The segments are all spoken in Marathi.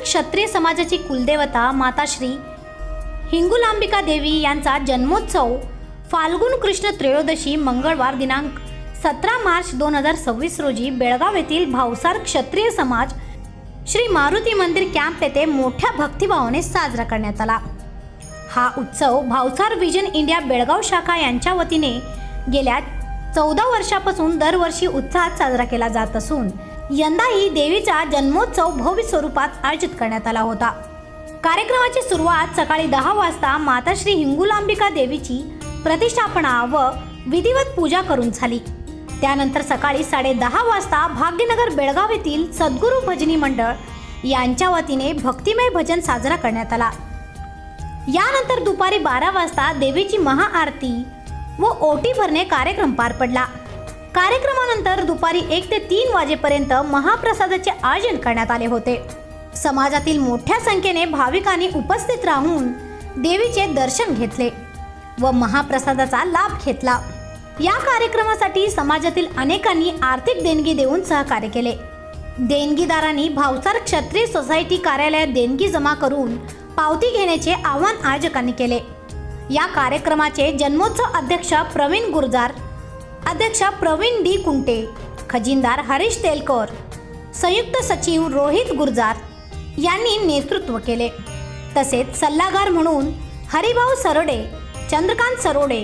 क्षत्रिय समाजाची कुलदेवता माता श्री हिंगुलांबिका देवी यांचा जन्मोत्सव फाल्गुन कृष्ण त्रयोदशी मंगळवार दिनांक 17 मार्च 2026 रोजी बेळगाव येथील भावसार क्षत्रिय समाज श्री मारुती मंदिर कॅम्प येथे मोठ्या भक्तिभावाने साजरा करण्यात आला। हा उत्सव भावसार विजन इंडिया बेळगाव शाखा यांच्या वतीने गेल्या 14 वर्षापासून दरवर्षी उत्साहात साजरा केला जात असून यंदाही देवीचा जन्मोत्सव भव्य स्वरूपात आयोजित करण्यात आला होता। कार्यक्रमाची सुरुवात सकाळी 10 वाजता माता श्री हिंगुलांबिका देवीची प्रतिष्ठापना व विधिवत पूजा करून झाली। त्यानंतर सकाळी 10:30 वाजता भाग्यनगर बेळगाव येथील सद्गुरू भजनी मंडळ यांच्या वतीने भक्तिमय भजन साजरा करण्यात आला। यानंतर दुपारी 12 वाजता देवीची महाआरती व ओटी भरणे कार्यक्रम पार पडला। कार्यक्रमानंतर दुपारी 1 ते 3 वाजेपर्यंत महाप्रसादाचे आयोजन करण्यात आले होते। समाजातील मोठ्या संख्येने भाविकांनी उपस्थित राहून देवीचे दर्शन घेतले व महाप्रसादाचा लाभ घेतला। या कार्यक्रमासाठी समाजातील अनेकांनी आर्थिक देणगी देऊन सहकार्य केले। देणगीदारांनी भावसार क्षत्रिय सोसायटी कार्यालयात देणगी जमा करून पावती घेण्याचे आवाहन आयोजकांनी केले। या कार्यक्रमाचे जन्मोत्सव अध्यक्ष प्रवीण गुर्जार, अध्यक्ष प्रवीण डी कुंटे, खजिनदार हरीश तेलकर, संयुक्त सचिव रोहित गुर्जार यांनी नेतृत्व केले। तसेच सल्लागार म्हणून हरिभाऊ सरोडे, चंद्रकांत सरोडे,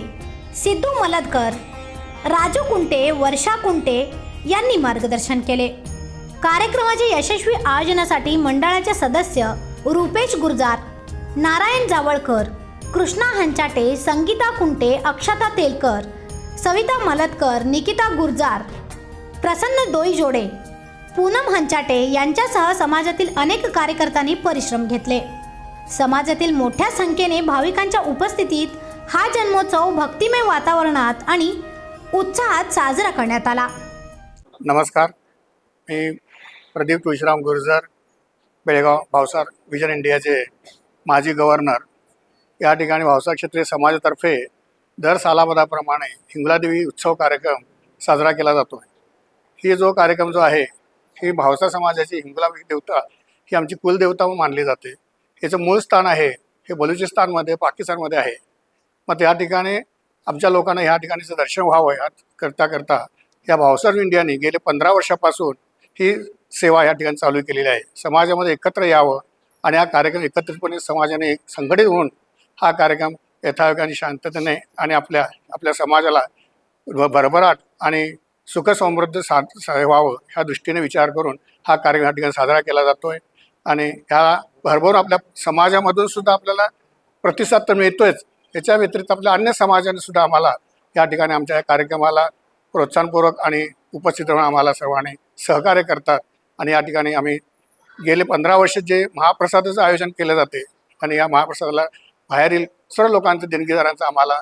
सिद्धू मलदकर, राजू कुंटे, वर्षा कुंटे यांनी मार्गदर्शन केले। कार्यक्रमाच्या यशस्वी आयोजनासाठी मंडळाचे सदस्य रुपेश गुर्जार, नारायण जावळकर, कृष्णा हंचाटे, संगीता कुंटे, अक्षता तेलकर, सविता मलदकर, निकिता गुर्जार, प्रसन्न दोईजोडे, पूनम हंचाटे यांच्यासह समाजातील अनेक कार्यकर्त्यांनी परिश्रम घेतले। समाजातील मोठ्या संख्येने भाविकांच्या उपस्थितीत हा जन्मोत्सव भक्तिमय वातावरणात आणि उत्साहात साजरा करण्यात आला। नमस्कार, मी प्रदीप तुळशीराम गुर्जर, बेळगाव भावसार विजन इंडियाचे माजी गव्हर्नर। या ठिकाणी भावसार क्षत्रिय समाजातर्फे दर सालाबदाप्रमाणे हिंगुलादेवी उत्सव कार्यक्रम साजरा केला जातो। ही जो कार्यक्रम जो आहे ही भावसार समाजाची हिंगुलादेवी देवता ही आमची कुलदेवता मानली जाते। याचं मूळ स्थान आहे हे बलुचिस्तानमध्ये, पाकिस्तानमध्ये आहे। मग या ठिकाणी आमच्या लोकांना ह्या ठिकाणीचं दर्शन व्हावं या करता या भावसार इंडियाने गेले 15 वर्षापासून ही सेवा या ठिकाणी चालू केलेली आहे। समाजामध्ये एकत्र यावं आणि हा कार्यक्रम एकत्रितपणे समाजाने संघटित होऊन हा कार्यक्रम यथायोग्य आणि शांततेने आणि आपल्या समाजाला भरभराट आणि सुख समृद्ध व्हावं ह्या दृष्टीने विचार करून हा कार्यक्रम या ठिकाणी साजरा केला जातोय। आणि ह्या भरभरून आपल्या समाजामधून सुद्धा आपल्याला प्रतिसाद तर मिळतोयच, याच्या व्यतिरिक्त आपल्या अन्य समाजाने सुद्धा आम्हाला या ठिकाणी आमच्या या कार्यक्रमाला प्रोत्साहनपूर्वक आणि उपस्थित राहून आम्हाला सर्वांनी सहकार्य करतात। आणि या ठिकाणी आम्ही गेले 15 वर्ष जे महाप्रसादाचं आयोजन केलं जाते आणि या महाप्रसादाला बाहेरील सर्व लोकांच्या देणगीदारांचा आम्हाला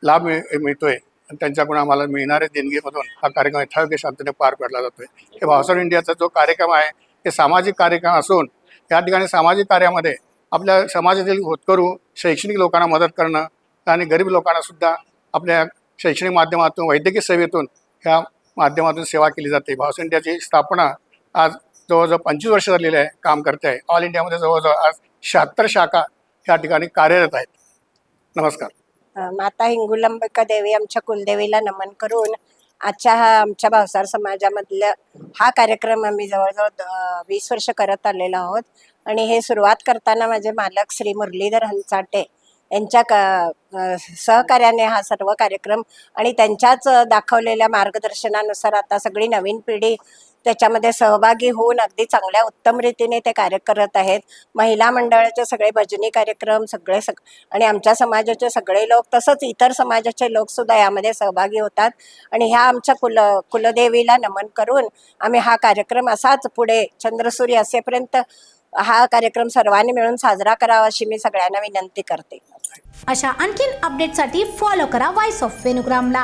लाभ मिळतोय आणि त्यांच्याकडून आम्हाला मिळणाऱ्या देणगीमधून हा कार्यक्रम यथायोग्य शांततेने पार पडला जातोय। हे भावसार इंडियाचा जो कार्यक्रम आहे हे सामाजिक कार्यक्रम असून या ठिकाणी सामाजिक कार्यामध्ये आपल्या समाजातील होतकरू शैक्षणिक लोकांना मदत करणं आणि गरीब लोकांना सुद्धा आपल्या शैक्षणिक माध्यमातून, वैद्यकीय सेवेतून ह्या माध्यमातून सेवा केली जाते। भावसार इंडियाची स्थापना आज जवळजवळ 25 वर्ष झालेली आहे, काम करते आहे। ऑल इंडियामध्ये जवळजवळ आज 76 शाखा या ठिकाणी कार्यरत आहेत। नमस्कार। माता हिंगुलांबिका देवी आमच्या कुलदेवीला नमन करून आजच्या आमच्या भावसार समाजामधल्या हा कार्यक्रम आम्ही जवळजवळ 20 वर्ष करत आलेलो आहोत। आणि हे सुरुवात करताना माझे मालक श्री मुरलीधर हंचाटे यांच्या सहकार्याने हा सर्व कार्यक्रम आणि त्यांच्याच दाखवलेल्या मार्गदर्शनानुसार आता सगळी नवीन पिढी त्याच्यामध्ये सहभागी होऊन अगदी चांगल्या उत्तम रीतीने ते कार्य करत आहेत। महिला मंडळाचे सगळे भजनी कार्यक्रम आणि आमच्या समाजाचे सगळे लोक तसंच इतर समाजाचे लोक सुद्धा यामध्ये सहभागी होतात। आणि ह्या आमच्या कुलदेवीला नमन करून आम्ही हा कार्यक्रम असाच पुढे चंद्रसूर्य असेपर्यंत हा कार्यक्रम सर्वांनी मिळून साजरा करावा अशी मी सगळ्यांना विनंती करते। अशा आणखीन अपडेटसाठी फॉलो करा व्हॉइस ऑफ वेणुग्रामला।